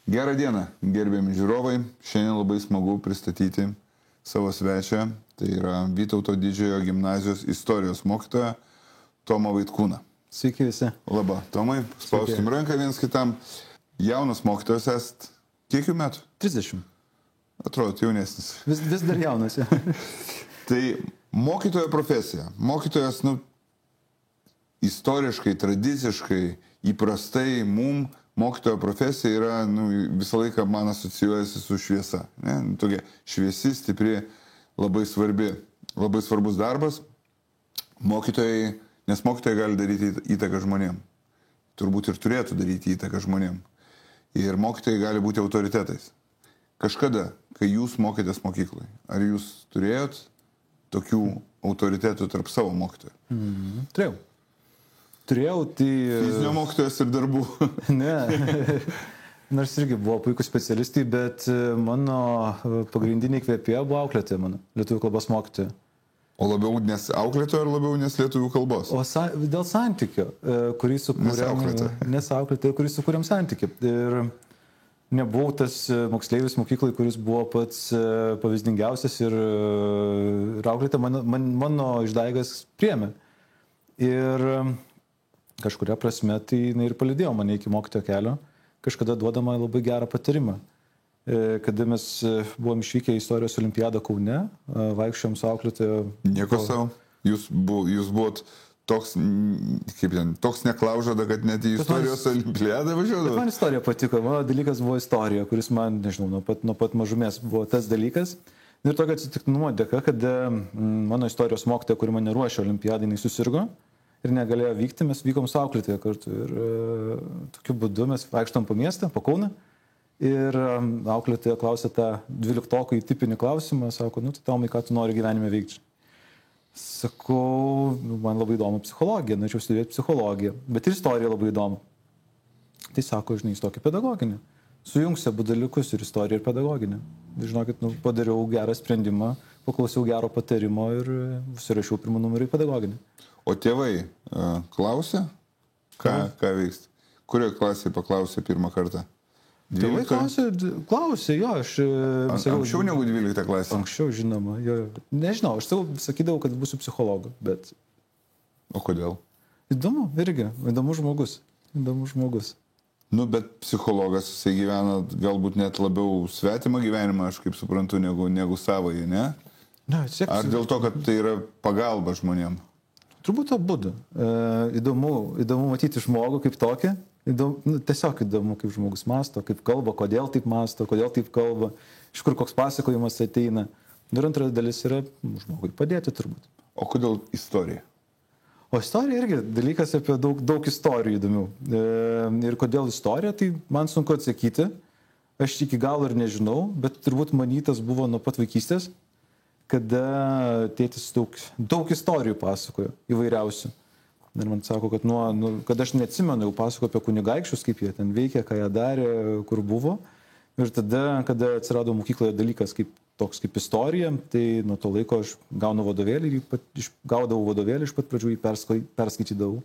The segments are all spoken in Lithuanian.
Gerą dieną, gerbėmi žiūrovai. Šiandien labai smagu pristatyti savo svečią. Tai yra Vytauto Didžiojo gimnazijos istorijos mokytoja Tomą Vaitkūną. Sveiki visi. Labą, Tomai. Spauskim ranką viens kitam. Jaunas mokytojas esat. Kiek jų metų? 30. Atrodo, jaunesnis. Vis dar jaunas. Tai mokytojo profesija. Mokytojas, istoriškai, tradiciškai, įprastai mokytojo profesija yra, visą laiką man asocijuojasi su šviesa. Ne? Tokia šviesi, stipri, labai svarbus darbas. Nes mokytojai gali daryti įtaką žmonėm. Turbūt ir turėtų daryti įtaką žmonėm. Ir mokytojai gali būti autoritetais. Kažkada, kai jūs mokėtės mokykloje, ar jūs turėjot tokių autoritetų tarp savo mokytojų? Turėjau, tai... Fizinio mokytojas ir darbų. Ne, nors irgi buvo puikūs specialistai, bet mano pagrindiniai kvėpėjo buvo auklėtoja mano, lietuvių kalbos mokytoja. O labiau nes auklėtoja ar labiau nes lietuvių kalbos? O dėl santykio, kurį sukūrėm... Nes auklėtoja, kurį sukūrėm santykį. Ir nebuvau tas moksleivis mokyklai, kuris buvo pats pavyzdingiausias ir auklėtoja mano išdaigas priėmė. Ir kažkuria prasme tai ir palydėjo mane iki mokytojo kelio, kažkada duodama labai gerą patarimą. Kada mes buvom išvykę į istorijos olimpiadą Kaune, vaikščiom su auklėtojo... Nieko savo. Jūs buvot toks neklaužada, kad net į istorijos olimpiadą važiuodavo. Man istorija patiko. Mano dalykas buvo istorija, kuris man, nežinau, nuo pat mažumės buvo tas dalykas. Ir tokio atsitiktinumo dėka, kad mano istorijos mokytoja, kuri mane ruošė olimpiadai, jinai susirgo ir negalėjo vykti, mes vykom su auklėtoja kartu. Ir tokiu būdu mes vaikštom po miestą, po Kauną. Ir auklėtoja klausė tą 12-okų į tipinį klausimą, sako, tai Tomai, ką tu nori gyvenime veikti? Sakau, man labai įdomu psichologija, norėčiau studijoti psichologiją, bet ir istorija labai įdomu. Tai sako, žinai, įstokį pedagoginį. Sujungsi abu dalykus, ir istoriją, ir pedagoginį. Žinokit, padariau gerą sprendimą, paklausiau gero patarimo ir susirašiau pirmą numerį į pedagoginį. O tėvai klausė, ką veiks? Kurioje klasėje paklausė pirmą kartą? Tėvai klausė, jo, aš... Anksčiau negu 12 klasė? Anksčiau, žinoma, jo. Nežinau, aš sakydavau, kad būsiu psichologu, bet... O kodėl? Įdomu, irgi, įdomus žmogus. Bet psichologas, jisai gyvena galbūt net labiau svetimą gyvenimą, aš kaip suprantu, negu savąjį, ne? Ar dėl to, kad tai yra pagalba žmonėm? Turbūt abudu. Įdomu matyti žmogų kaip tokį. Tiesiog įdomu, kaip žmogus mąsto, kaip kalba, kodėl taip mąsto, kodėl taip kalba, iš kur koks pasakojimas ateina. Ir antra dalis yra žmogui padėti turbūt. O kodėl istorija? O istorija irgi dalykas apie daug istorijų įdomių. Ir kodėl istorija, tai man sunku atsakyti. Aš iki galo ir nežinau, bet turbūt manytas buvo nuo pat vaikystės, kada tėtis daug istorijų pasakojo įvairiausių. Ir man sako, kad aš neatsimenu, jau pasako apie kunigaikščius, kaip jie ten veikė, ką jie darė, kur buvo. Ir tada, kada atsirado mokykloje dalykas toks kaip istorija, tai nuo to laiko aš gaudavau vadovėlį, iš pat pradžių jį perskaitydavau.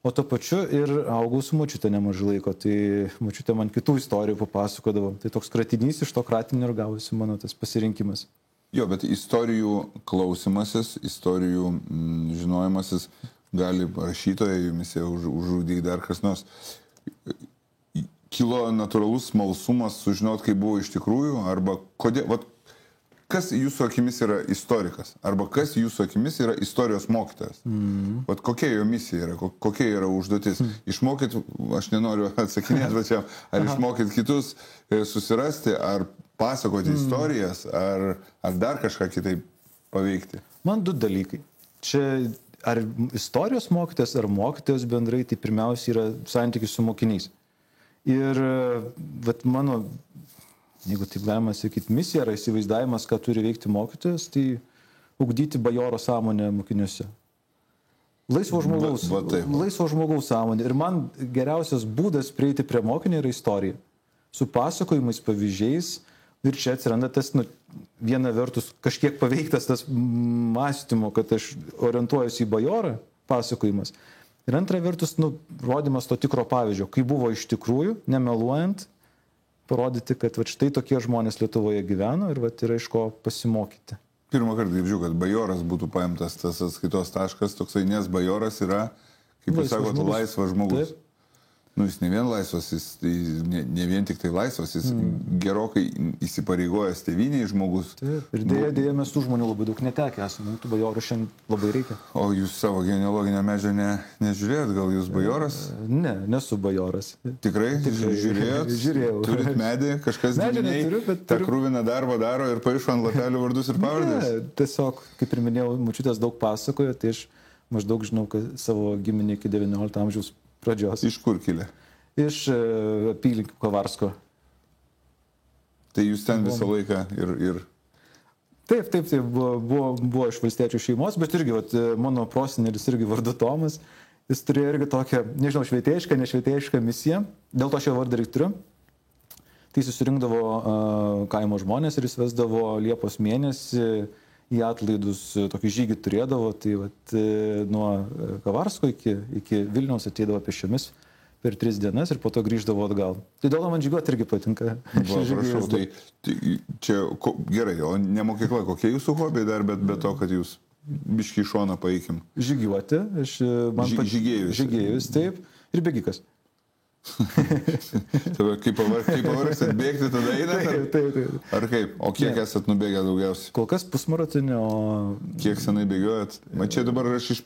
O to pačiu ir augau su močiute nemažai laiko, tai močiute man kitų istorijų papasakodavo. Tai toks kratinys iš to kratinio ir gavosi mano tas pasirinkimas. Jo, bet istorijų klausimasis, istorijų žinojimasis gali rašytojai, jumis jie užžudė dar kas nors. Kilo natūralus smalsumas sužinot, kaip buvo iš tikrųjų, arba kas jūsų akimis yra istorikas, arba kas jūsų akimis yra istorijos mokytojas. Kokia jo misija yra, kokia yra užduotis. Išmokyt, aš nenoriu atsakinėti, bet čia, ar išmokyt kitus susirasti, ar pasakoti istorijas, ar dar kažką kitaip paveikti? Man du dalykai. Čia ar istorijos mokytojas, ar mokytojas bendrai, tai pirmiausia yra santykis su mokiniais. Ir mano, jeigu taip galima sakyti, misija yra įsivaizdavimas, ką turi veikti mokytojas, tai ugdyti bajoro sąmonę mokiniuose. Laisvo žmogaus sąmonė. Ir man geriausias būdas prieiti prie mokinio yra istorija. Su pasakojimais, pavyzdžiais. Ir čia atsiranda tas, viena vertus, kažkiek paveiktas tas mąstymo, kad aš orientuojuosi į bajorą pasakojimas. Ir antra vertus, rodymas to tikro pavyzdžio, kai buvo iš tikrųjų, nemeluojant, parodyti, kad va, štai tokie žmonės Lietuvoje gyveno ir va, yra iš ko pasimokyti. Pirmą kartą girdžiu, kad bajoras būtų paimtas tas atskaitos taškas, toksai, nes bajoras yra, kaip jūs sakote, laisvas žmogus. Taip. Nu, jis ne vien laisvas, jis ne vien tik tai laisvas, jis gerokai įsipareigojęs tėvynėje žmogus. Taip, ir dėja mes tų žmonių labai daug netekę esame, tų bajorų šiandien labai reikia. O jūs savo genealoginę medžią nežiūrėjot, gal jūs bajoras? Ne, nesu bajoras. Tikrai? Žiūrėjot? Žiūrėjau. Turit medį, kažkas giminiai tą krūviną darbą daro ir paišo ant lapelių vardus ir pavardės? Ne, tiesiog, kaip ir minėjau, močiutės daug pasakojo, tai aš maždaug žinau, kad savo giminį iki 19 amžiaus pradžios. Iš kur kilė? Iš apylinkių Kavarsko. Tai jūs ten visą laiką ir... Taip, buvo iš valstiečių šeimos, bet irgi, vat, mano prosenelis irgi vardu Tomas, jis turėjo irgi tokią, nežinau, švietėjišką, nešvietėjišką misiją, dėl to šio vardą turiu. Tai susirinkdavo kaimo žmonės ir jis vesdavo Liepos mėnesį į atlaidus tokį žygį turėdavo, tai vat, nuo Kavarsko iki Vilniaus ateidavo pėsčiomis per 3 dienas ir po to grįždavo atgal. Tai dėl to man žygiuoti irgi patinka. Prašau, tai čia gerai, o ne mokykla, kokie jūsų hobiai dar, bet be to, kad jūs biškį į šoną paeikim? Žygiuoti, žygėjus, taip, ir bėgikas. Kai pavargstat bėgti, tada einat? Taip. Ar kaip? O kiek esat nubėgę daugiausiai? Kol kas pusmaratonį, o... Kiek senai bėgiojat? Man čia dabar aš iš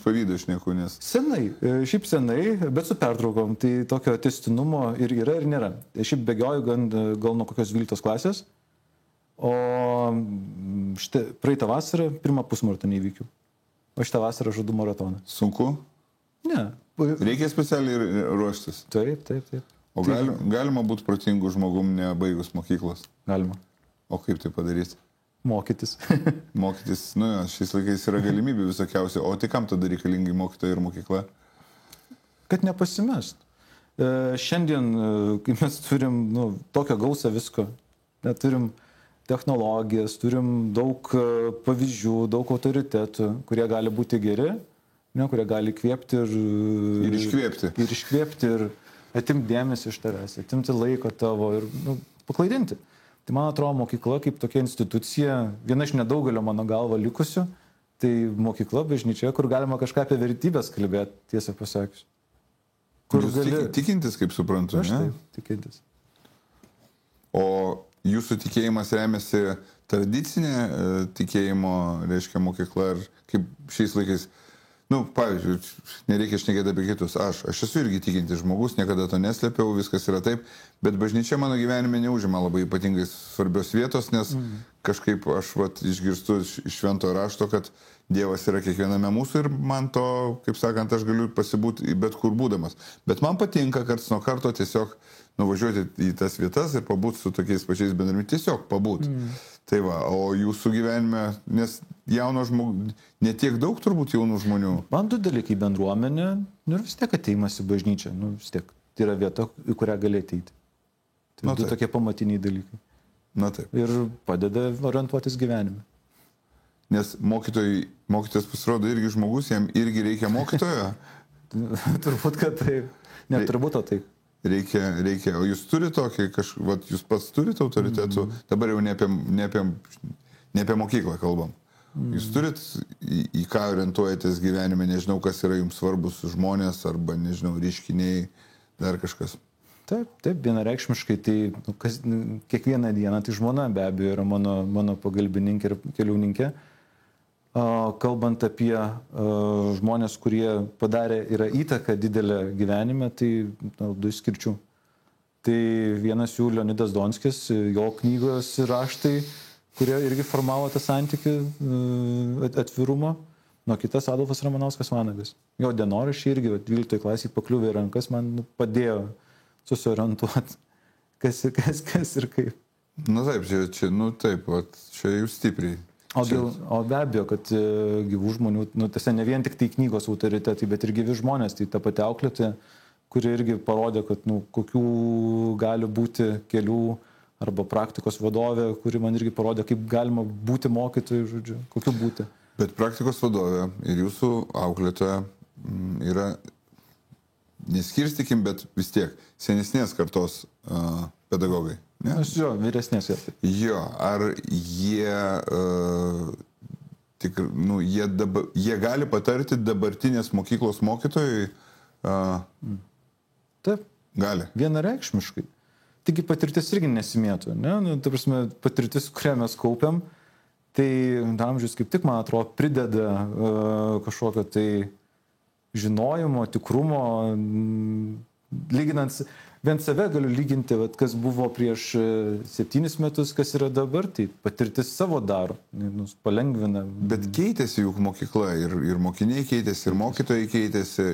pavydo šneku, nes... Senai, šiaip senai, bet su pertraukom, tai tokio tęstinumo ir yra, ir nėra. Šiaip bėgioju gal nuo kokios 12 klasės, o štai praeitą vasarą pirmą pusmaratonį įvykiau. O šitą vasarą žadu maratoną. Sunku? Ne. Reikia specialiai ruoštis? Taip. O galima būti protingų žmogum nebaigus mokyklos? Galima. O kaip tai padaryti? Mokytis. Mokytis, nu jo, šiais laikais yra galimybė visokiausia. O tai kam tada reikalingi mokytojai ir mokykla? Kad nepasimest. Šiandien, kai mes turim tokią gausą visko, turim technologijas, turim daug pavyzdžių, daug autoritetų, kurie gali būti geri, kurie gali įkvėpti ir iškvėpti. Ir iškvėpti ir atimti dėmesį iš tavęs, atimti laiko tavo ir paklaidinti. Tai man atrodo, mokykla kaip tokia institucija, viena iš nedaugelio mano galva likusių, tai mokykla, bažnyčia, kur galima kažką apie vertybės kalbėti, tiesą pasakius. Jūs tikintis, kaip suprantu, ne? Aš taip, tikintis. O jūsų tikėjimas remiasi tradicinė tikėjimo, reiškia, mokykla, ar kaip šiais laikais? Pavyzdžiui, nereikia šnekėti apie kitus. Aš esu irgi tikintis žmogus, niekada to neslėpiau, viskas yra taip, bet bažnyčia mano gyvenime neužima labai ypatingai svarbios vietos, nes kažkaip aš išgirstu iš švento rašto, kad Dievas yra kiekviename mūsų ir man to, kaip sakant, aš galiu pasibūti bet kur būdamas. Bet man patinka karts nuo karto tiesiog nuvažiuoti į tas vietas ir pabūti su tokiais pačiais bendrami, tiesiog pabūti. Tai va, o jūsų gyvenime, nes jauno žmonių, netiek daug turbūt jaunų žmonių. Man 2 dalykai bendruomenė, ir vis tiek ateimas į bažnyčią, vis tiek tai yra vieta, į kurią gali ateiti. Tai 2 tokie pamatiniai dalykai. Na taip. Ir padeda orientuotis gyvenime. Nes mokytojas pasirodo irgi žmogus, jam irgi reikia mokytojo. Turbūt, kad taip. Turbūt, o taip. Reikia. O jūs turite tokį, jūs pats turite autoritetų, dabar jau ne apie mokyklą kalbam. Jūs turit į ką orientuojatės gyvenime, nežinau, kas yra jums svarbus žmonės, arba, nežinau, ryškiniai, dar kažkas. Taip, vienareikšmiškai, tai kiekvieną dieną, tai žmona be abejo yra mano pagalbininkė ir keliauninkė. Kalbant apie žmonės, kurie padarė įtaką didelę gyvenime, tai 2 išskirčių. Tai vienas jų Leonidas Donskis, jo knygos raštai, kurie irgi formavo tą santykių atvirumą. Kitas Adolfas Ramanauskas Vanagas. Jo dienoraščiai irgi 12 klasėje pakliuvė į rankas, man padėjo susiorientuoti, kas ir kaip. Na taip, čia jūs stipriai. O be abejo, kad gyvų žmonių, tiesa, ne vien tik tai knygos autoritetai, bet ir gyvi žmonės, tai ta pati auklėtoja, kuri irgi parodė, kad kokių gali būti kelių arba praktikos vadovė, kuri man irgi parodė, kaip galima būti mokytojų, žodžiu, kokiu būti. Bet praktikos vadovė ir jūsų auklėtoja yra neskirstykim, bet vis tiek senesnės kartos pedagogai. Ne? Aš jo, vyresnės jau. Jo, ar jie, jie gali patarti dabartinės mokyklos mokytojui? Taip. Gali. Vienareikšmiškai. Taigi patirtis irgi nesimėtų, ne? Nu, ta prasme, patirtis, kurią mes kaupiam, tai amžius kaip tik, man atrodo, prideda kažkokio tai žinojimo, tikrumo, lyginant, vien save galiu lyginti, kas buvo prieš 7 metus, kas yra dabar, tai patirtis savo daro, palengvina. Bet keitėsi juk mokykla ir mokiniai keitėsi, ir mokytojai keitėsi,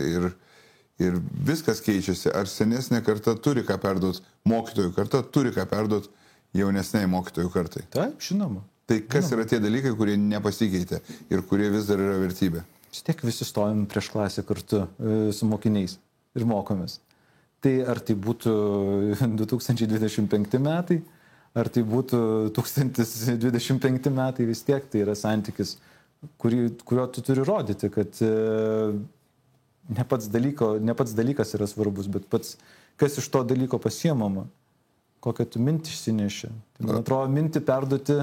ir viskas keičiasi. Ar senesnė karta turi ką perduoti, mokytojų karta turi ką perduoti jaunesniai mokytojų kartai? Taip, žinoma. Tai kas yra tie dalykai, kurie nepasikeitė ir kurie vis dar yra vertybė? Vis tiek visi stovim prieš klasę kartu su mokiniais ir mokomės. Tai ar tai būtų 2025 metai, ar tai būtų 1025 metai, vis tiek tai yra santykis, kurio tu turi rodyti, kad ne pats dalykas yra svarbus, bet pats, kas iš to dalyko pasiemama, kokią tu mintį išsineši. Tai, man atrodo, mintį perduoti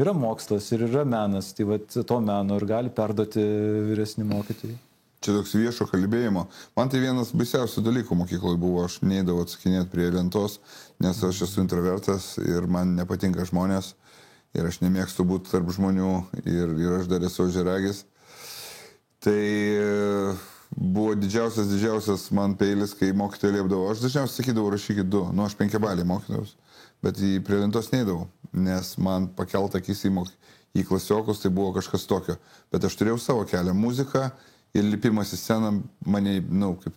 yra mokslas ir yra menas, tai vat, to meno ir gali perduoti vyresni mokytojai. Čia toks viešo kalbėjimo. Man tai vienas baisiausių dalykų mokykloje buvo, aš neidavau atsakinėti prie lentos, nes aš esu introvertas ir man nepatinka žmonės ir aš nemėgstu būti tarp žmonių ir aš dar esu ožiaragis. Tai buvo didžiausias man peilis, kai mokytojai liepdavo. Aš dažniausiai sakydavau, rašykit 2, aš 5 balį mokydavau, bet prie lentos neidavau, nes man pakelt akis į klasiokus, tai buvo kažkas tokio. Bet aš turėjau savo kelią, muziką ir lipimas į sceną mane, kaip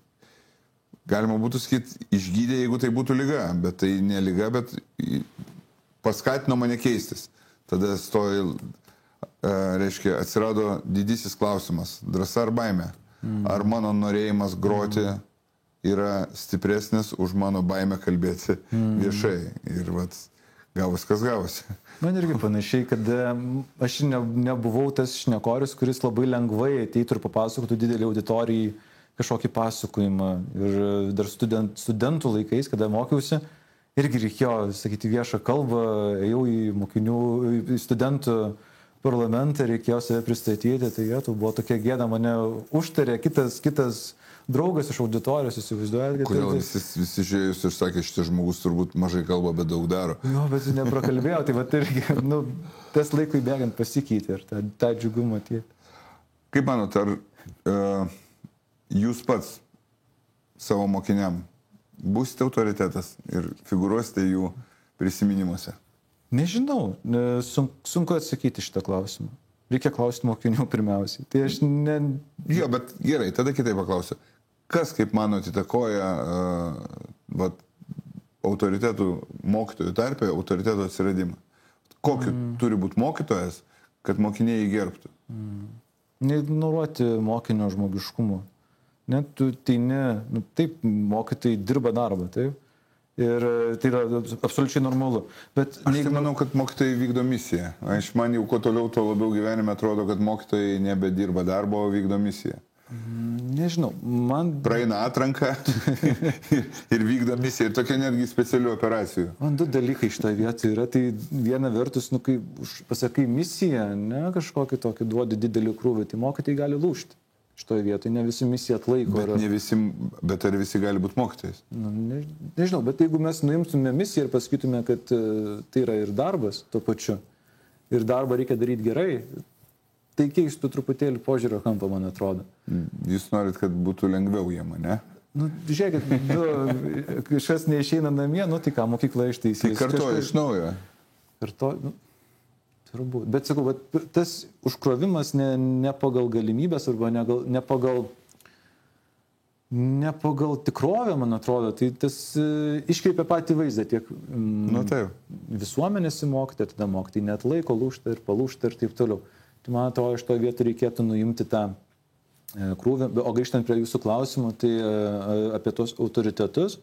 galima būtų sakyti, išgydė, jeigu tai būtų liga, bet tai ne liga, bet paskatino mane keistis. Tada reiškia, atsirado didysis klausimas, drąsa ar baimė. Ar mano norėjimas groti yra stipresnis už mano baimę kalbėti viešai. Ir gavosi, kas gavosi. Man irgi panašiai, kad aš nebuvau tas šnekorius, kuris labai lengvai ateitų ir papasakotų didelį auditorijai kažkokį pasakojimą. Ir dar studentų laikais, kada mokiausi, irgi reikėjo sakyti viešą kalbą, ėjau į studentų parlamentą, reikėjo save pristatyti, tai buvo tokia gėda, mane užtarė kitas draugas iš auditorijos, įsivaizduojat. Kodėl visi žiūrėjus ir sakė, šitas žmogus turbūt mažai kalba, bet daug daro. Jo, bet jis neprakalbėjo, tai irgi, tas laikui bėgant pasikeitė ir tą džiugu matyti. Kaip manot, ar jūs pats savo mokiniam būsite autoritetas ir figūruosite jų prisiminimuose? Nežinau, sunku atsakyti šitą klausimą. Reikia klausti mokinių pirmiausiai. Tai aš Jo, bet gerai, tada kitaip paklausiu. Kas, kaip manot, įtakoja autoritetų mokytojų tarpe, autoriteto atsiradimą? Kokiu turi būti mokytojas, kad mokiniai jį gerbtų? Neignoruoti mokinio žmogiškumo. Taip, mokytojai dirba darbą, taip. Ir tai yra absoliučiai normalu. Bet aš tai manau, kad mokytojai vykdo misiją. Aš man jau kuo toliau, tuo labiau gyvenime atrodo, kad mokytojai nebedirba darbo, o vykdo misiją. Nežinau, man... Praeina atranką ir vykdo misiją. Ir tokia netgi specialių operacijų. Man 2 dalykai šitoje vietoje yra. Tai viena vertus, kai pasakai misiją, ne kažkokį tokį duodi didelį krūvį, tai mokytojai gali lūžti. Šitoje vietoje ne visi misiją atlaiko. Bet ar visi gali būti mokytojais? Nežinau, bet jeigu mes nuimtume misiją ir pasakytume, kad tai yra ir darbas tuo pačiu, ir darbą reikia daryti gerai, tai keistų truputėlį požiūrio kampą, man atrodo. Jūs norit, kad būtų lengviau jiem, ne? Žiūrėkit, kažkas neišeina namie, tai ką, mokykla ištaisys. Tai kartuoja iš naujo. Turbūt. Bet sakau, tas užkrovimas ne pagal galimybės arba ne pagal tikrovę, man atrodo, tai tas iškreipia patį vaizdą tiek visuomenės įmokyti, tada mokytojai net laiko lūžta ir palūžta ir taip toliau. Tai man atrodo, iš to vietų reikėtų nuimti tą krūvį. O grįžtant prie jūsų klausimų, tai apie tos autoritetus,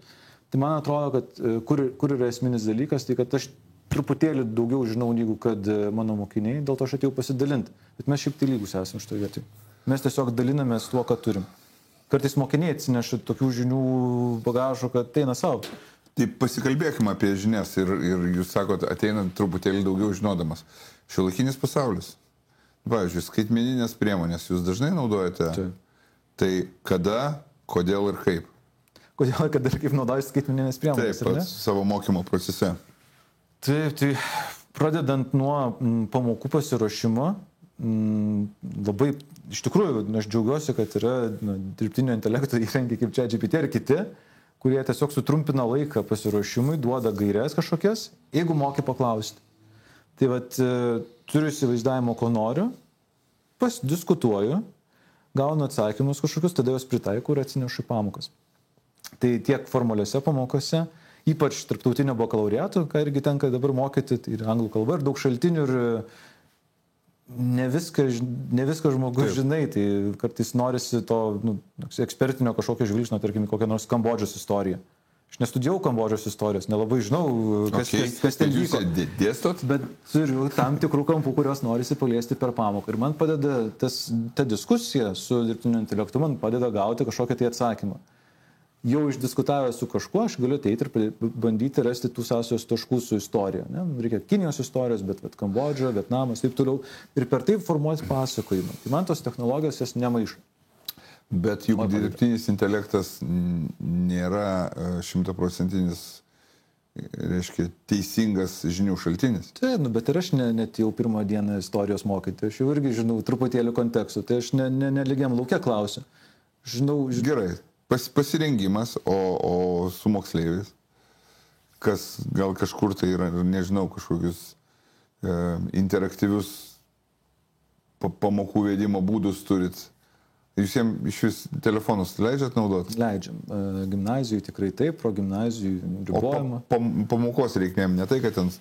tai man atrodo, kad kur yra esminis dalykas, tai kad aš truputėlį daugiau žinau, negu kad mano mokiniai, dėl to aš atėjau pasidalinti. Bet mes šiaip tai lygus esame šitoje vietoje. Mes tiesiog dalinamės tuo, ką turim. kartais mokiniai atsineša tokių žinių bagažo, kad eina savo. Tai pasikalbėkime apie žinias ir jūs sakot, ateinant truputėlį daugiau žinodamas. Šiuolaikinis pasaulis. Pavyzdžiui, skaitmeninės priemonės jūs dažnai naudojate? Taip. Tai kada, kodėl ir kaip? Kodėl, kada ir kaip naudojasi skaitmeninės priemonės? Taip, savo mokymo procese. Taip, tai pradedant nuo pamokų pasiruošimo, labai, iš tikrųjų, aš džiaugiuosi, kad yra dirbtinio intelekto įrankiai kaip ChatGPT ir kiti, kurie tiesiog sutrumpina laiką pasiruošimui, duoda gaires kažkokias, jeigu moki paklausti. Tai vat, turiu įsivaizdavimo, ko noriu, pasidiskutuoju, gaunu atsakymus kažkokius, tada juos pritaikau ir atsinešu į pamokas. Tai tiek formaliuose pamokose, ypač tarptautinio bakalaureato, ką irgi tenka dabar mokyti, tai ir anglų kalba, ir daug šaltinių, ir ne viską žmogus žinai, tai kartais norisi to ekspertinio kažkokio žvilgsnio, tarkim, kokią nors Kambodžos istoriją. Aš nestudijau Kambodžos istorijos, nelabai žinau, kas ten vyko. Jūs dėstot? Bet turiu tam tikrų kampų, kurios norisi paliesti per pamoką. Ir man padeda ta diskusija su dirbtiniu intelektu, man padeda gauti kažkokią tai atsakymą. Jau išdiskutavęs su kažkuo, aš galiu ateiti ir bandyti rasti tų sąsajos taškų su istorija. Ne? Reikia Kinijos istorijos, bet Kambodža, Vietnamas, taip toliau. Ir per tai formuoti pasakojimą. Tai man tos technologijos jas nemaišo. Bet juk dirbtinis intelektas nėra 100%, reiškia, teisingas žinių šaltinis. Tai, bet ir aš net jau pirmą dieną istorijos mokyti, aš jau irgi žinau truputėlį kontekstų, tai aš nelygiam laukia klausiu. Gerai, pasirengimas, o su moksleiviais, kas gal kažkur tai yra, nežinau, kažkokius interaktyvius pamokų vedimo būdus turit. Jūs jiems iš vis telefonus leidžiat naudoti? Leidžiam. Gimnazijų tikrai taip, pro gimnazijų ribojama. Pamokos reikmėm, ne tai, kad ten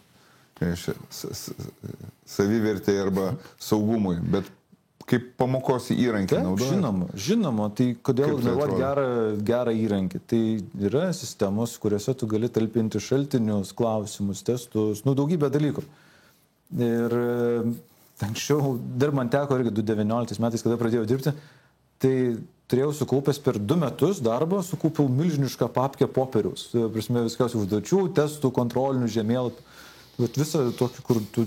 savivertė arba saugumui, bet kaip pamokos įrankį naudojat? Žinoma, tai kodėl naudoti gerą įrankį? Tai yra sistemos, kuriuose tu gali talpinti šaltinius, klausimus, testus, daugybę dalykų. Ir anksčiau, dar man teko irgi 2019 metais, kada pradėjau dirbti, tai turėjau sukaupęs per 2 metus darbą, sukaupiau milžinišką papkę popieriaus. Prasme, viskas užduočių, testų, kontrolinių žemėlapių. Bet visą tokį, kur tu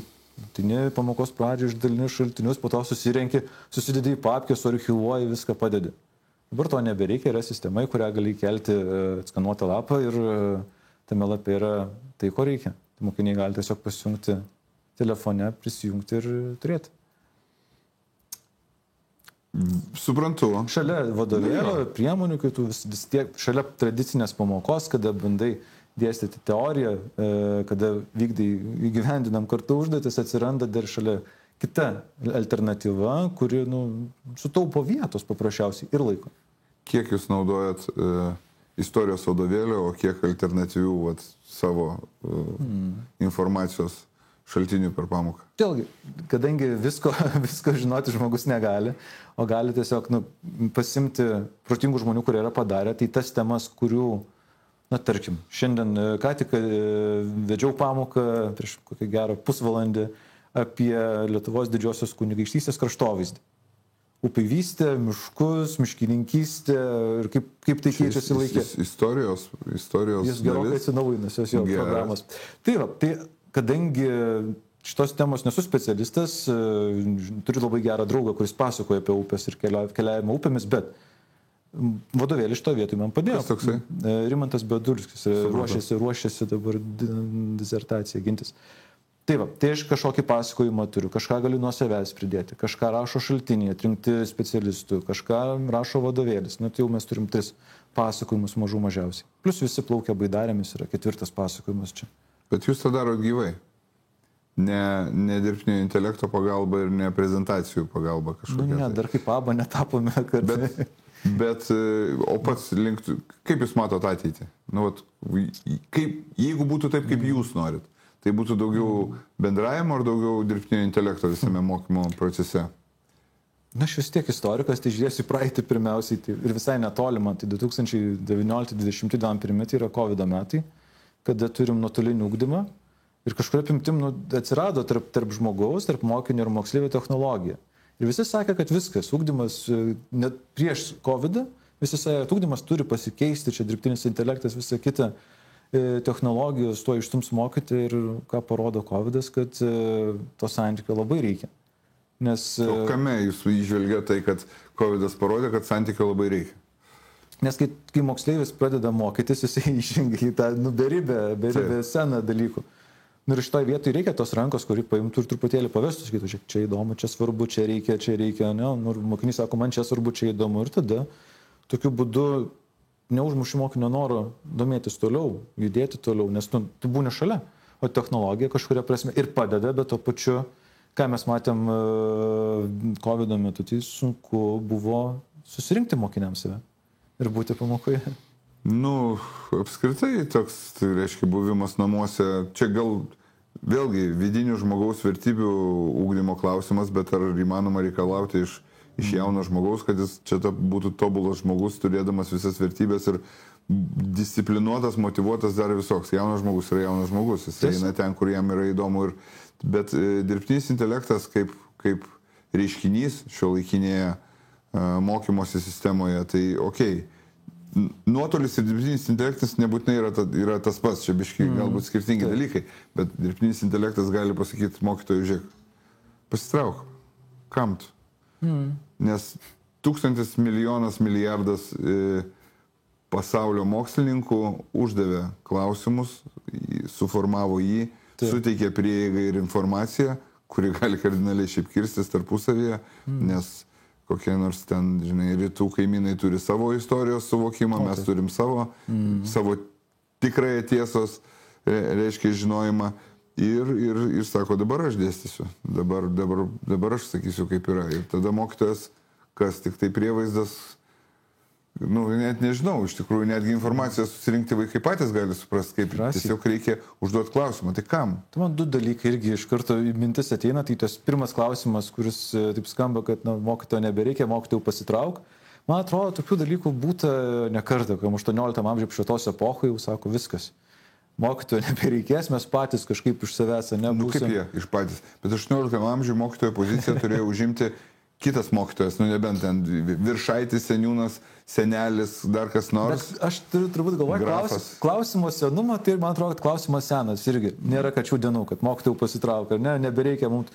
pamokos pradžią išdalini šaltinius, po to susirenki, susidedi į papkę, suarchyvuoji, viską padedi. Dabar to nebereikia, yra sistema, į kurią gali kelti atskanuotą lapą ir tame lapė yra tai, ko reikia. Tai mokiniai gali tiesiog pasijungti telefone, prisijungti ir turėti. Suprantu. Šalia vadovėlio priemonių, kai tu vis tiek, šalia tradicinės pamokos, kada bandai dėstyti teoriją, kada vykdai įgyvendinam kartu užduotis, atsiranda dar šalia kita alternatyva, kuri sutaupo vietos paprasčiausiai ir laiko. Kiek jūs naudojat istorijos vadovėlio, o kiek alternatyvių savo informacijos šaltinių per pamoką? Vėlgi, kadangi visko žinoti žmogus negali, o gali tiesiog pasimti protingų žmonių, kurie yra padarę, tai tas temas, kurių, tarkim, šiandien ką tik vedžiau pamoką prieš kokį gerą pusvalandį apie Lietuvos didžiosios kunigaikštystės kraštovaizdį. Upeivystę, miškus, miškininkystę ir kaip tai keičiasi laikė. Istorijos Jis gerokai atsinaujinusios jo programos. Tai kadangi šitos temos nesu specialistas, turiu labai gerą draugą, kuris pasakoja apie upės ir keliavimą upėmis, bet vadovėlį šito vietoj man padėjo. Kas toksai? Rimantas Bedulskis ruošiasi dabar disertaciją gintis. Tai aš kažkokį pasakojimą turiu, kažką galiu nuo savęs pridėti, kažką rašo šaltinį, atrinkti specialistų, kažką rašo vadovėlis. Tai jau mes turim 3 pasakojimus mažiausiai. Plus visi plaukia baidarėmis, yra 4 pasakojimas čia. Bet jūs tą darot gyvai. Ne dirbtinio intelekto pagalba ir ne prezentacijų pagalba kažkokia. Ne, dar kaip aba netapome, kad... Bet o pats kaip jūs matot ateitį? Jeigu būtų taip, kaip jūs norit, tai būtų daugiau bendravimo ar daugiau dirbtinio intelekto visame mokymo procese? Aš vis tiek istorikas, tai žiūrėsiu praeitį pirmiausiai ir visai netolimą. Tai 2019-2020 tai yra COVID metai, kada turim nuotolinį ugdymą ir kažkuria apimtim atsirado tarp žmogaus, tarp mokinio ir moksleivio technologija. Ir visi sakė, kad viskas, ugdymas net prieš COVID Visas ugdymas turi pasikeisti, čia dirbtinis intelektas, visa kita technologijos to ištums mokyti ir ką parodo COVID, kad to santykio labai reikia. Nes, o kame jūs įžvelgia tai, kad COVID parodė, kad santykio labai reikia? Nes kai moksleivis pradeda mokytis, jisai išžengia į tą beribę seną dalykų. Ir šitoje vietoje reikia tos rankos, kuri paimtų ir truputėlį pavestų, sakytų, čia įdomu, čia svarbu, čia reikia, ne? Mokinys sako, man čia svarbu, čia įdomu. Ir tada tokiu būdu neužmuši mokinio noro domėtis toliau, judėti toliau, nes tu būni šalia. O technologija kažkuria prasme ir padeda, bet to pačiu, ką mes matėm COVID metu, tai sunku buvo susirinkti mokiniams save ir būti pamokoje. Apskritai toks, tai reiškia, buvimas namuose, čia gal vėlgi vidinių žmogaus vertybių ugdymo klausimas, bet ar įmanoma reikalauti iš jauno žmogaus, kad jis čia būtų tobulas žmogus, turėdamas visas vertybės ir disciplinuotas, motyvuotas dar visoks. Jaunas žmogus yra jaunas žmogus, jis eina ten, kur jam yra įdomu. Bet dirbtinis intelektas kaip reiškinys šiuolaikinėje mokymosi sistemoje, tai nuotolis ir dirbtinis intelektas nebūtinai yra tas pats, čia biškai galbūt skirtingi dalykai, bet dirbtinis intelektas gali pasakyti mokytojui, žiūrėk, pasitrauk, kam tu? Nes 1000 milijonas milijardas pasaulio mokslininkų uždavė klausimus, suformavo jį, suteikė prieigą ir informaciją, kuri gali kardinaliai šiaip kirstis tarpusavyje, nes kokie nors ten, žinai, rytų kaimynai turi savo istorijos suvokimą, mes turim savo tikrąją tiesos, reiškia, žinojimą. Ir sako, dabar aš dėstysiu, dabar aš sakysiu, kaip yra. Ir tada mokytojas, kas tik tai prievaizdas, net nežinau, iš tikrųjų, netgi informaciją susirinkti vaikai patys gali suprasti, kaip tiesiog reikia užduoti klausimą. Tai kam? Tai man du dalykai irgi iš karto mintis ateina, tai tas pirmas klausimas, kuris taip skamba, kad mokytojo nebereikia, mokytojų pasitrauk. Man atrodo, tokių dalykų būta ne kartą, kai 18 amžiaus apšvietos epochoje jau sako viskas. Mokytojo nebereikės, mes patys kažkaip iš savęs nebūsim. Kaip jie iš patys? Bet 18 amžiuje mokytojo poziciją turėjo užimti kitas mokytojas, nebent ten viršaitis, seniūnas, senelis, dar kas nors. Bet aš turiu turbūt galvoju, klausimo senumą, tai man atrodo, kad klausimas senas irgi. Nėra kačių dienų, kad mokytojų pasitraukia, nebereikia mums.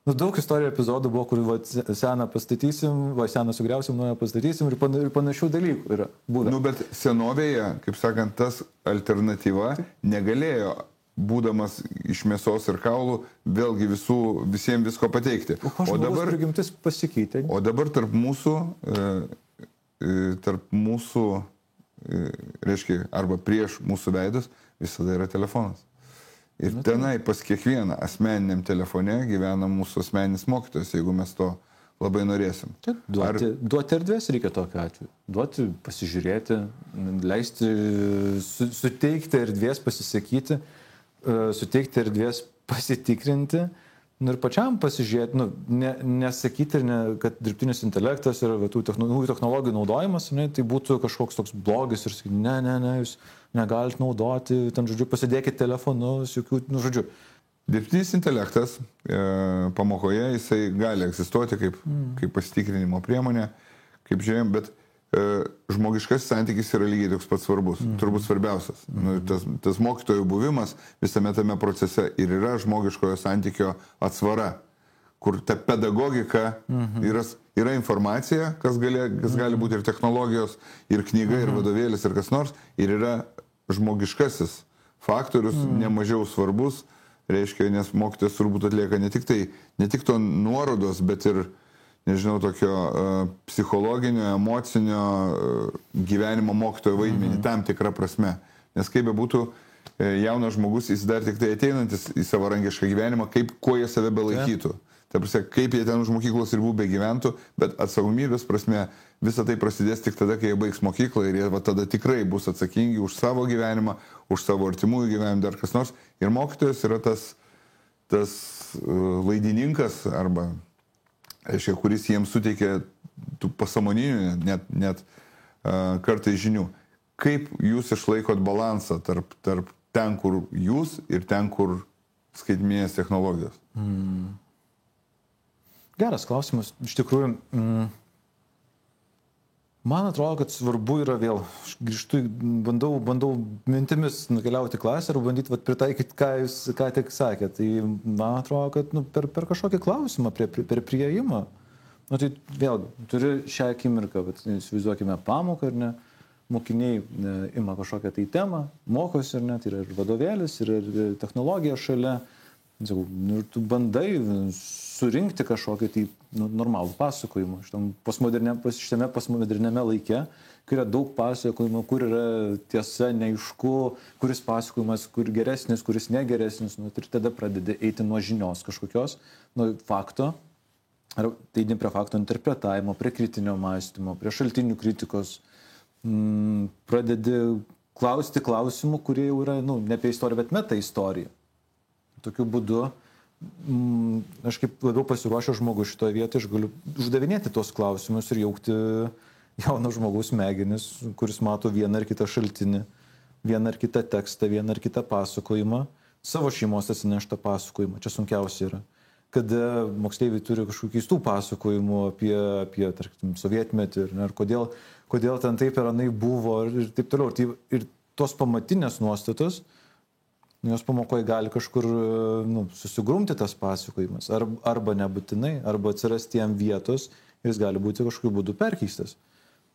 Daug istorijų epizodų buvo, kur seną pastatysim, seną sugriausim, naują pastatysim ir panašių dalykų yra buvę. Bet senovėje, kaip sakant, tas alternatyva negalėjo, būdamas iš mėsos ir kaulų, vėlgi visiems visko pateikti. O dabar prigimtis pasikeitė. O dabar tarp mūsų, reiškia, arba prieš mūsų veidus visada yra telefonas. Ir tenai pas kiekvieną asmeniniam telefone gyvena mūsų asmeninis mokytojas, jeigu mes to labai norėsim. Duoti erdvės reikia tokiu atveju. Duoti, pasižiūrėti, leisti, suteikti erdvės pasisakyti, suteikti erdvės pasitikrinti, ir pačiam pasižiūrėti, nesakyti, kad dirbtinis intelektas ir tų technologijų naudojimas, tai būtų kažkoks toks blogis ir sakyti, ne, jūs negalite naudoti, ten, žodžiu, pasidėkite telefonus, jokių, žodžiu. Dirbtinis intelektas pamokoje, jisai gali egzistuoti kaip pasitikrinimo priemonė, kaip žiūrėjom, bet žmogiškas santykis yra lygiai toks pats svarbus, turbūt svarbiausias. Tas mokytojų buvimas visame tame procese ir yra žmogiškojo santykio atsvara, kur ta pedagogika yra informacija, kas gali būti ir technologijos, ir knyga, ir vadovėlis, ir kas nors, ir yra žmogiškasis faktorius, nemažiau svarbus, reiškia, nes mokytojas turbūt atlieka ne tik to nuorodos, bet ir, nežinau, tokio psichologinio, emocinio gyvenimo mokytojo vaidmenį tam tikrą prasme. Nes kaip bebūtų jaunas žmogus, jis dar tik tai ateinantis į savarankišką gyvenimą, kuo jie save belaikytų. Ta prasme, kaip jie ten už mokyklos ribų begyventų, bet atsakomybės prasme visą tai prasidės tik tada, kai jie baigs mokyklą ir jie tada tikrai bus atsakingi už savo gyvenimą, už savo artimųjų gyvenimą, dar kas nors. Ir mokytojas yra tas laidininkas arba, aiškiai, kuris jiems suteikia tų pasąmoninių, net kartais žinių. Kaip jūs išlaikot balansą tarp ten, kur jūs ir ten, kur skaitmeninės technologijos? Geras klausimas. Iš tikrųjų, Man atrodo, kad svarbu yra vėl, aš grįžtu, bandau mintimis nukeliauti klasę ir bandyti pritaikyti, ką jūs ką tik sakėte. Tai man atrodo, kad per kažkokį klausimą, per prieimą, tai vėl turi šią akimirką, įsivaizduokime pamoką, ar ne, mokiniai ima kažkokią tai temą, mokosi, ar ne, tai yra ir vadovėlis, ir technologija šalia. Ir tu bandai surinkti kažkokį tai normalų pasakojimą. Šitame postmoderniame laike, kai yra daug pasakojimų, kur yra tiesa, neaišku, kuris pasakojimas, kur geresnis, kuris negeresnis, ir tada pradedi eiti nuo žinios kažkokios, nuo fakto, ar tai prie fakto interpretavimo, prie kritinio mąstymo, prie šaltinių kritikos, pradedi klausti klausimų, kurie jau yra, ne apie istoriją, bet meta istorija. Tokiu būdu aš kaip labiau pasiruošęs žmogus šitoje vietoje, aš galiu uždavinėti tos klausimus ir jaukti jauno žmogaus smegenis, kuris mato vieną ar kitą šaltinį, vieną ar kitą tekstą, vieną ar kitą pasakojimą, savo šeimos atsineštą pasakojimą. Čia sunkiausia yra. Kada moksleiviai turi kažkokių keistų pasakojimų apie tarkim, sovietmetį ir kodėl ten taip ir anai buvo ir taip toliau. Ir tos pamatinės nuostatos, jos pamokoje gali kažkur susigrumti tas pasakojimas, arba nebūtinai, arba atsirasti jam vietos, jis gali būti kažkokiu būdu perkeistas.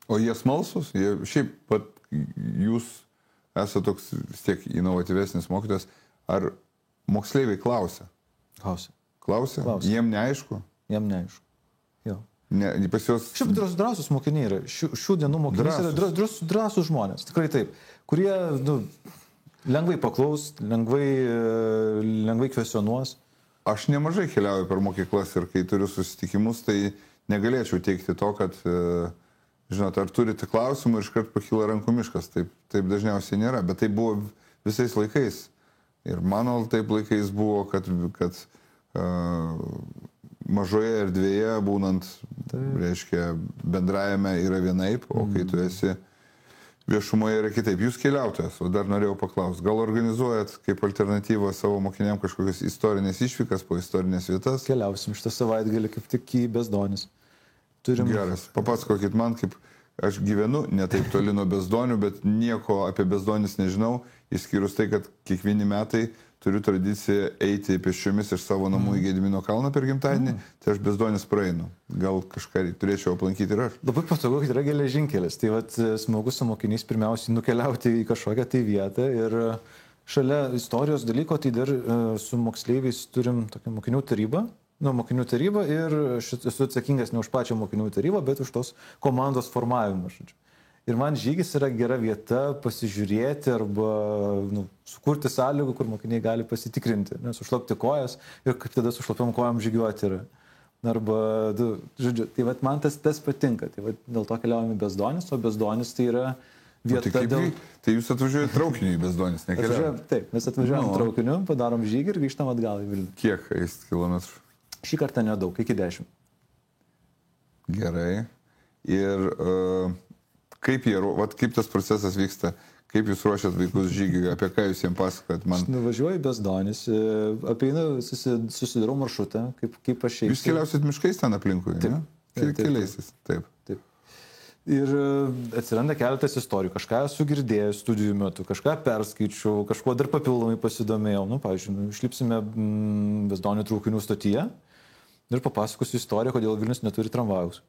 O jie smalsus? Šiaip pat jūs esate toks vis tiek inovatyvesnis mokytojas. Ar moksleiviai klausia? Klausia? Jiem neaišku? Jiem neaišku. Jo. Pas juos... Šiaip drąsus mokiniai yra. Šių dienų mokiniai yra drąsus žmonės. Tikrai taip. Kurie... lengvai paklaus, lengvai kvestionuos. Aš nemažai keliauju per mokyklas ir kai turiu susitikimus, tai negalėčiau teikti to, kad, žinot, ar turite klausimų ir iškart pakyla rankų miškas. Taip dažniausiai nėra, bet tai buvo visais laikais. Ir mano taip laikais buvo, kad mažoje erdvėje būnant, reiškia, bendrajame yra vienaip, o kai tu esi viešumoje yra kitaip. Jūs keliautojas, o dar norėjau paklausti, gal organizuojat kaip alternatyvą savo mokiniam kažkokias istorinės išvykas po istorinės vietas? Keliausim šitą savaitgalį kaip tik į Bezdonis. Geras, papasakokit man, kaip aš gyvenu ne taip toli nuo Bezdonių, bet nieko apie Bezdonis nežinau, išskyrus tai, kad kiekvieni metai turiu tradiciją eiti pėsčiomis iš savo namų į Gedimino kalną per gimtadienį, tai aš Bezdonis praeinu. Gal kažką turėčiau aplankyti ir aš. Labai patogu, kad yra geležinkelis. Tai smagu su mokiniais pirmiausiai nukeliauti į kažkokią tai vietą. Ir šalia istorijos dalyko, tai dar su moksleiviais turim tokią mokinių tarybą. Mokinių tarybą ir aš esu atsakingas ne už pačią mokinių tarybą, bet už tos komandos formavimą. Ir man žygis yra gera vieta pasižiūrėti arba sukurti sąlygų, kur mokiniai gali pasitikrinti, sušlapti kojas ir kaip tada sušlapiam kojam žygiuoti yra. Arba, žodžiu, tai man tas patinka. Tai dėl to keliaujame į Bezdonis, o Bezdonis tai yra vieta Tai jūs atvažiuojate traukiniu į Bezdonis, nekeliaujate? Taip, mes atvažiuojam traukiniu, padarom žygį ir grįžtam atgal į Vilnių. Kiek kilometrų? Šį kartą nedaug, iki 10. Gerai. Ir... Kaip tas procesas vyksta, kaip jūs ruošiat vaikus žygiui, apie ką jūs jiems pasakojat? Aš nuvažiuoju į Bezdonis, apeinu, susidarau maršrutą, kaip aš eisiu. Jūs keliausit miškais ten aplinkui, ne? Keliaisis, taip. Ir atsiranda keletas istorijų, kažką esu girdėjęs studijų metu, kažką perskaičiau, kažkuo dar papildomai pasidomėjau. Pavyzdžiui, išlipsime Bezdonių traukinių stotyje ir papasakosiu istoriją, kodėl Vilnius neturi tramvajaus.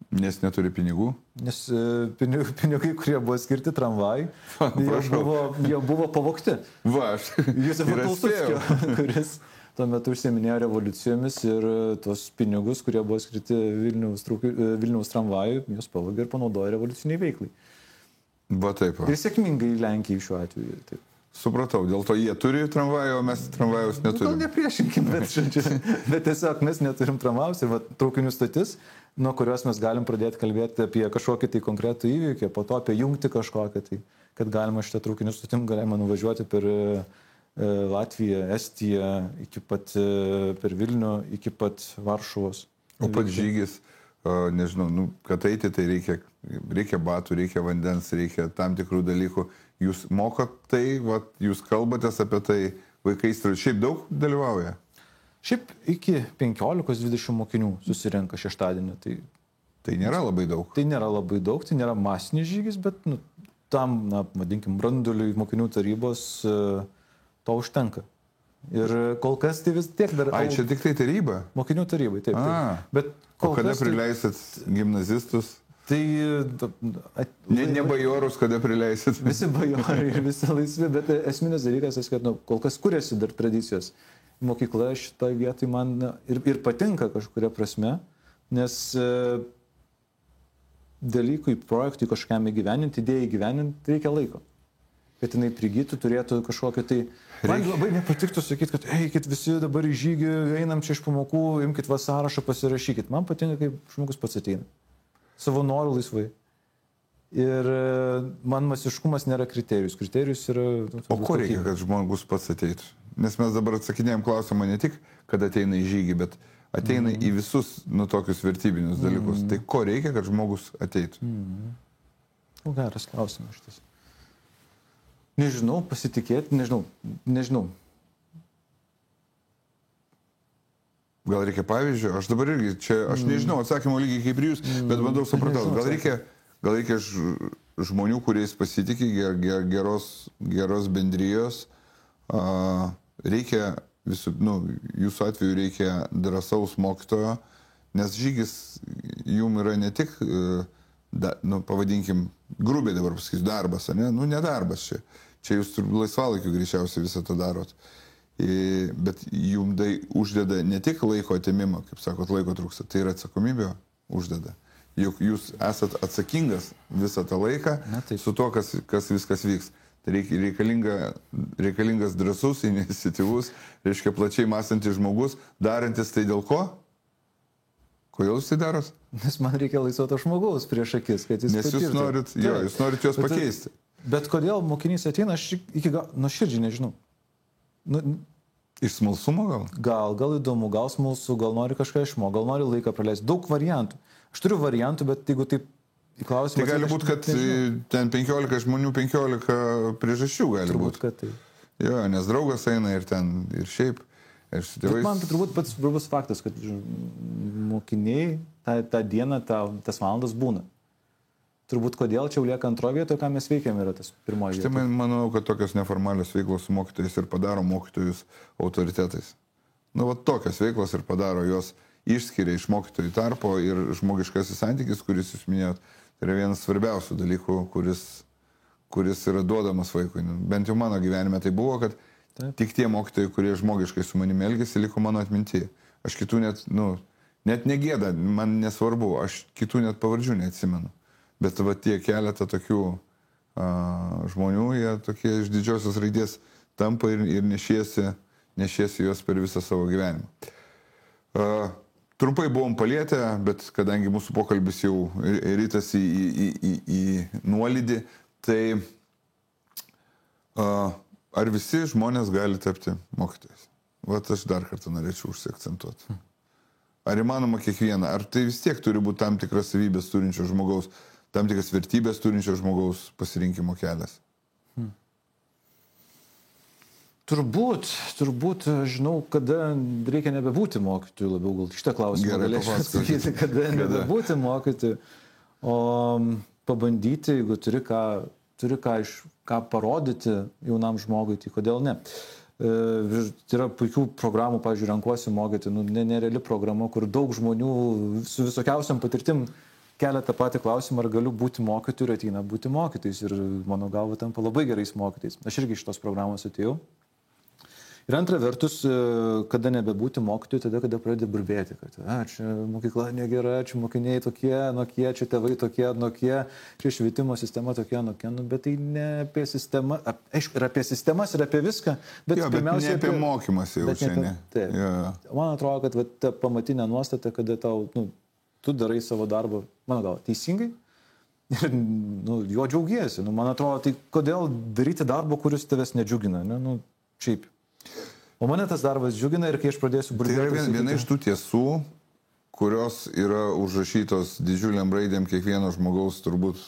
Nes neturi pinigų? Nes pinigai, kurie buvo skirti tramvajai, jie buvo pavogti. Aš Josifo Pilsudskio, kuris tuo metu užsiiminėjo revoliucijomis ir tos pinigus, kurie buvo skirti Vilniaus tramvajui, jos pavogė ir panaudojo revoliuciniai veiklai. Taip. Ir sėkmingai Lenkijai šiuo atveju. Taip. Supratau, dėl to jie turi tramvajų, o mes tramvajus neturim. Gal nepriešinkim, bet tiesiog mes neturim tramvajus ir traukinių stotis, nuo kurios mes galim pradėti kalbėti apie kažkokį tai konkretų įvykį, po to apie jungti kažkokią, tai, kad galima šitą traukinių stotim galima nuvažiuoti per Latviją, Estiją, per Vilnių, iki pat Varšuvos. O pats žygis, nežinau, kad eiti, tai reikia batų, reikia vandens, reikia tam tikrų dalykų. Jūs mokot tai, jūs kalbatės apie tai, vaikai šiaip daug dalyvauja? Šiaip iki 15-20 mokinių susirenka šeštadienį, tai Tai nėra labai daug. Tai nėra labai daug, tai nėra masinis žygis, bet tam, vadinkim, branduoliui mokinių tarybos to užtenka. Ir kol kas tai vis tiek dar... Čia tik tai taryba? Mokinių tarybai, taip. Bet o kada prileisit gimnazistus? Tai... Ne bajorus, kada prileisit? Visi bajorai ir visi laisvi, bet esminis dalykas, kad kol kas kuriasi dar tradicijos. Mokykla šitoje vietoje man ir patinka kažkuria prasme, nes dalykui, projektui kažkam įgyveninti, idėjai įgyveninti reikia laiko. Kad jinai prigytų, turėtų kažkokio tai... Man labai nepatiktų sakyti, kad eikit visi dabar į žygį, einam čia iš pamokų, imkit va sąrašą, pasirašykit. Man patinka, kaip žmogus pats ateina. Savo norų laisvai. Ir man masiškumas nėra kriterijus. Kriterijus yra... O ko reikia, kad žmogus pats ateitų? Nes mes dabar atsakinėjom klausimą ne tik, kad ateina į žygį, bet ateina į visus tokius vertybinius dalykus. Tai ko reikia, kad žmogus ateitų? Geras klausimas šitas. Nežinau, pasitikėti, nežinau. Gal reikia pavyzdžio? Aš dabar irgi čia, aš nežinau atsakymo lygiai kaip ir jūs, bet bandau supratau. Gal reikia žmonių, kuriais pasitikė, geros bendrijos, reikia jūsų atveju reikia drąsaus mokytojo, nes žygis jum yra ne tik, pavadinkim, grubiai dabar pasakysiu, darbas, ne? Ne darbas čia. Čia jūs laisvalaikiu greičiausiai visą tą darot. Bet jum tai uždeda ne tik laiko atėmimą, kaip sakot, laiko trūksta, tai ir atsakomybė uždeda. Juk jūs esat atsakingas visą tą laiką su to, kas viskas vyks. Tai reikalingas drąsus, iniciatyvus, reiškia plačiai mąstantis žmogus, darantis tai dėl ko? Kodėl jūs tai darot? Nes man reikia laisvoto žmogaus prieš akis, kad jis patirtų. Nes jūs norit juos pakeisti. Bet kodėl mokinys ateina, aš iki nuoširdžiai nežinau. Iš smalsumo gal? Gal įdomu, gal smalsu, gal nori kažką išmokti, gal nori laiką praleisti. Daug variantų. Aš turiu variantų, bet jeigu taip į klausimą... Tai gali būti, kad ten 15 žmonių, 15 priežasčių gali būti. Turbūt, kad tai. Jo, nes draugas eina ir ten, ir šiaip. Bet man turbūt pats svarbus faktas, kad mokiniai tą dieną, tas valandas būna. Turbūt kodėl čia lieka antroje vietoje, ką mes veikiam, yra tas pirmoji vieta. Štai manau, kad tokios neformalios veiklos su mokytojais ir padaro mokytojus autoritetais. Tokios veiklos ir padaro, jos išskiria iš mokytojų tarpo ir žmogiškasis santykis, kuris jūs minėjot, tai yra vienas svarbiausių dalykų, kuris yra duodamas vaikui. Bent jau mano gyvenime tai buvo, kad tik tie mokytojai, kurie žmogiškai su manimi elgėsi, liko mano atmintyje. Aš kitų net negėda, man nesvarbu, aš kitų net pavardžių neatsimenu. Bet tie keletą tokių žmonių, jie tokie iš didžiosios raidės tampa ir nešiesi juos per visą savo gyvenimą. Trumpai buvom palietę, bet kadangi mūsų pokalbis jau rytasi į nuolydį, tai ar visi žmonės gali tapti mokytojais? Aš dar kartą norėčiau užsiakcentuoti. Ar įmanoma kiekvieną? Ar tai vis tiek turi būti tam tikras savybės turinčio žmogaus, tam tikras vertybės turinčio žmogaus pasirinkimo kelias? Turbūt žinau, kada reikia nebebūti mokytojų labiau, gal šitą klausimą galėčiau atsakyti, kada nebebūti mokytojų, o pabandyti, jeigu turi ką parodyti jaunam žmogui, tai kodėl ne. Tai yra puikių programų, pavyzdžiui, renkuosi mokyti, nereali programa, kur daug žmonių su visokiausiam patirtim kelia tą patį klausimą, ar galiu būti mokytoju ir ateina būti mokytojais. Ir mano galva tampa labai gerais mokytojais. Aš irgi iš tos programos atėjau. Ir antra vertus, kada nebebūti mokytoju, tada, kada pradedi burbėti, kad čia mokykla negera, čia mokiniai tokie, anokie, čia tėvai tokie, anokie, čia švietimo sistema tokia, anokie, bet tai ne apie sistemą, aišku, ir apie sistemas, ir apie viską, bet pirmiausia apie mokymas jau čia, ne? Taip. Man atrodo, kad ta pamatinė nuostata, kada tu darai savo darbą, mano gal, teisingai ir juo džiaugiesi. Man atrodo, tai kodėl daryti darbą, kuris tavęs nedžiugina, ne? Šiaip. O mane tas darbas džiugina ir kai aš pradėsiu burbėti... Tai yra viena iš tų tiesų, kurios yra užrašytos didžiuliam raidėm kiekvieno žmogaus turbūt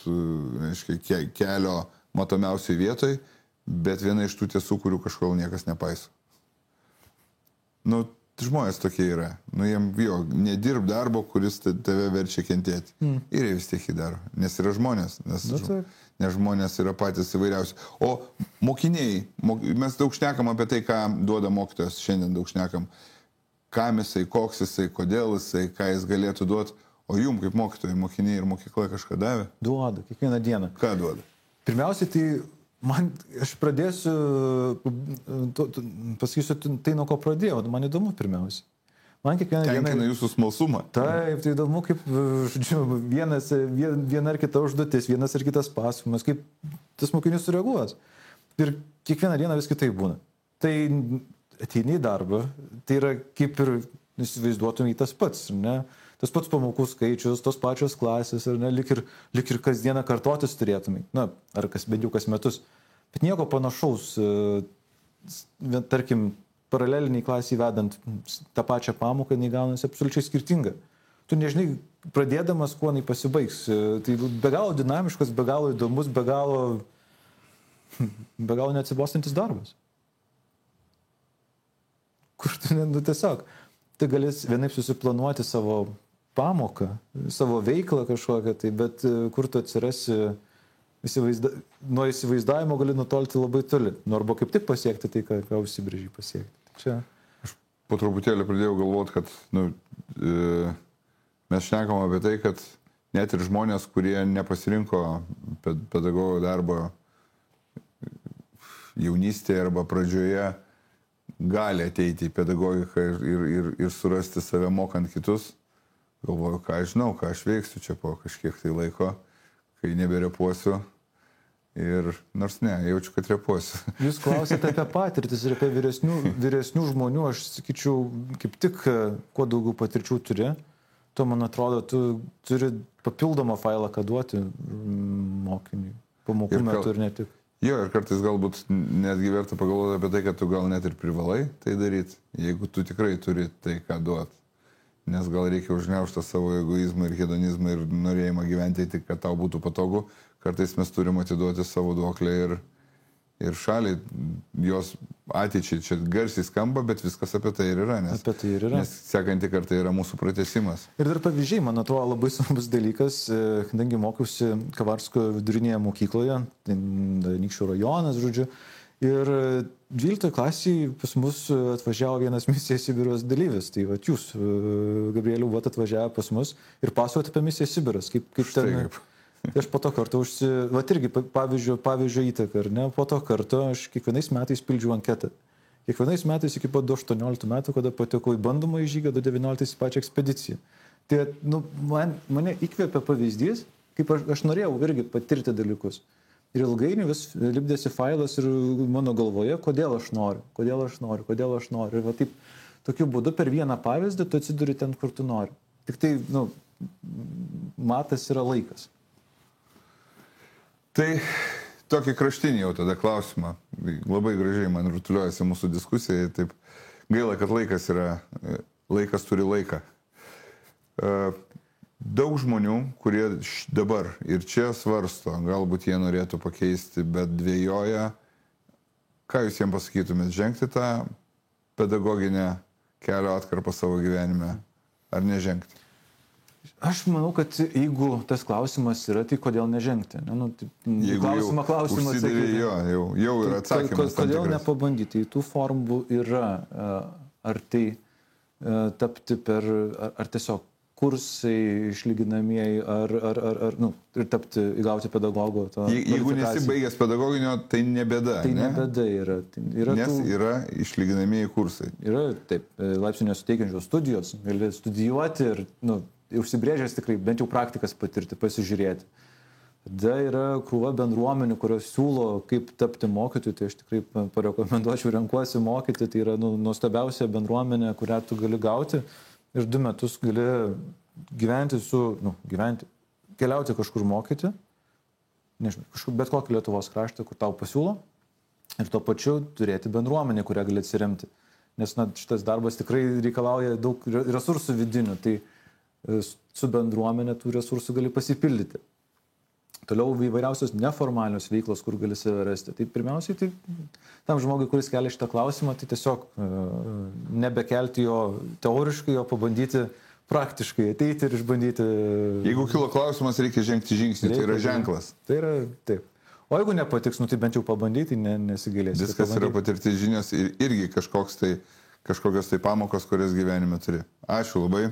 kelio matomiausiai vietoj, bet viena iš tų tiesų, kurių kažkodėl niekas nepaiso. žmonės tokie yra. Nu, jiem nedirb darbo, kuris tave verčia kentėti. Ir jie vis tiek jį daro. Nes yra žmonės. Nes žmonės yra patys įvairiausi. O mokiniai, mes daug šnekam apie tai, ką duoda mokytojas. Šiandien daug šnekam. Kam jisai, koks jisai, kodėl jisai, ką jis galėtų duoti. O jum, kaip mokytojai, mokiniai ir mokykla kažką davė? Duoda, kiekvieną dieną. Ką duoda? Pirmiausiai, tai aš pradėsiu, pasakysiu, tai nuo ko pradėjau, man įdomu pirmiausia. Man kiekvieną dieną... Tenkina jūsų smalsumą. Taip, tai įdomu, kaip, žodžiu, viena ar kita užduotis, vienas ar kitas pasakojimas, kaip tas mokinys sureaguos. Ir kiekvieną dieną vis kitaip būna. Tai ateini į darbą, tai yra kaip ir įsivaizduotum į tas pats, ne? Tas pats pamokų skaičius, tos pačios klasės, ar ne, lik ir kasdieną kartotis turėtumai, na, ar bent jau kas metus. Bet nieko panašaus, tarkim, paraleliniai klasiai vedant tą pačią pamoką, jinai gaunasi absoliučiai skirtinga. Tu nežinai, pradėdamas, kuo jinai pasibaigs. Tai be galo dinamiškas, be galo įdomus, be galo neatsibostantis darbas. Kur tu, tiesiog, tai galės vienaip susiplanuoti savo pamoką, savo veiklą kažkokią, tai, bet kur tu atsirasi, nuo įsivaizdavimo gali nutolti labai toli. Nu, arba kaip tik pasiekti tai, ką užsibrėžiai pasiekti. Čia. Aš po truputėlį pradėjau galvoti, kad mes šnekam apie tai, kad net ir žmonės, kurie nepasirinko pedagogo darbo jaunystėje arba pradžioje, gali ateiti į pedagogiką ir surasti save mokant kitus. Galvoju, ką aš žinau, ką aš veiksiu čia po kažkiek tai laiko, kai neberepuosiu. Ir nors ne, jaučiu, kad repuosiu. Jūs klausėte apie patirtis ir apie vyresnių žmonių. Aš sakyčiau, kaip tik, kuo daugiau patirčių turi, tuo, man atrodo, tu turi papildomą failą, ką duoti mokiniui. Pamokų metu ir ne tik. Jo, ir kartais galbūt netgi verta pagalvoti apie tai, kad tu gal net ir privalai tai daryti, jeigu tu tikrai turi tai, ką duoti. Nes gal reikia užgniaužti savo egoizmą ir hedonizmą ir norėjimą gyventi tik, kad tau būtų patogu. Kartais mes turim atiduoti savo duoklę ir šaliai, jos ateičiai. Čia garsiai skamba, bet viskas apie tai ir yra. Apie tai ir yra. Nes sekanti kartą yra mūsų pratęsimas. Ir dar pavyzdžiai, man atrodo, labai svarbus dalykas, kadangi mokiausi Kavarsko vidurinėje mokykloje, Anykščių rajonas, žodžiu. Ir 12 klasiai pas mus atvažiavo vienas Misija Sibiras dalyvis. Tai vat jūs, Gabrieliau, buvote atvažiavę pas mus ir pasakojate apie Misiją Sibiras. Kaip ten... Tai aš po to karto vat irgi pavyzdžio įtaką, ar ne? Po to karto aš kiekvienais metais pildžiau anketą. Kiekvienais metais iki pat 18 metų, kada patekau į bandomą žygą, 19 į pačią ekspediciją. Tai mane įkvėpė pavyzdys, kaip aš norėjau irgi patirti dalykus. Ir ilgainiui vis lipdėsi failas ir mano galvoje, kodėl aš noriu. Ir va taip, tokiu būdu per vieną pavyzdį tu atsiduri ten, kur tu nori. Tik tai, matas yra laikas. Tai tokį kraštinį jau tada klausimą. Labai gražiai man rutuliuojasi mūsų diskusija. Taip gaila, kad laikas turi laiką. Daug žmonių, kurie dabar ir čia svarsto, galbūt jie norėtų pakeisti, bet dvejoja. Ką jūs jiems pasakytumėt, žengti tą pedagoginę kelio atkarpą savo gyvenime ar nežengti? Aš manau, kad jeigu tas klausimas yra, tai kodėl nežengti? Klausimas sakyti. Jau yra atsakymas. Kodėl nepabandyti? Tų formų yra. Ar tai tapti ar tiesiog kursai išlyginamieji, ir įgauti pedagogo. Jeigu nesi baigęs pedagoginio, tai ne bėda. Tai ne bėda yra. Nes yra išlyginamieji kursai. Yra, taip, laipsnio suteikiančios studijos, gali studijuoti ir, užsibrėžęs tikrai bent jau praktikas patirti, pasižiūrėti. Tada yra krūva bendruomenių, kurios siūlo, kaip tapti mokytoju, tai aš tikrai parekomenduočiau, renkuosi mokyti, tai yra nuostabiausia bendruomenė, kurią tu gali gauti. Ir 2 metus gali keliauti kažkur mokyti, nežinau, bet kokį Lietuvos kraštą, kur tau pasiūlo, ir tuo pačiu turėti bendruomenę, kurią gali atsiremti. Nes šitas darbas tikrai reikalauja daug resursų vidinių, tai su bendruomenė tų resursų gali pasipildyti. Toliau įvairiausios neformalios veiklos, kur gali save rasti. Tai pirmiausiai, tai tam žmogui, kuris kelia šitą klausimą, tai tiesiog nebekelti jo teoriškai, o pabandyti praktiškai ateiti ir išbandyti. Jeigu kilo klausimas, reikia žengti žingsnį, tai yra ženklas. Tai yra taip. O jeigu nepatiks, tai bent jau pabandyti, nesigailėsi. Viskas yra patirti žinios ir irgi kažkokios tai pamokos, kurias gyvenime turi. Ačiū labai,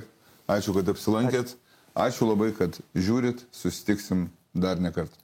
ačiū, kad apsilankėt, ačiū labai, kad žiūrit, susitiksim dar ne kartą.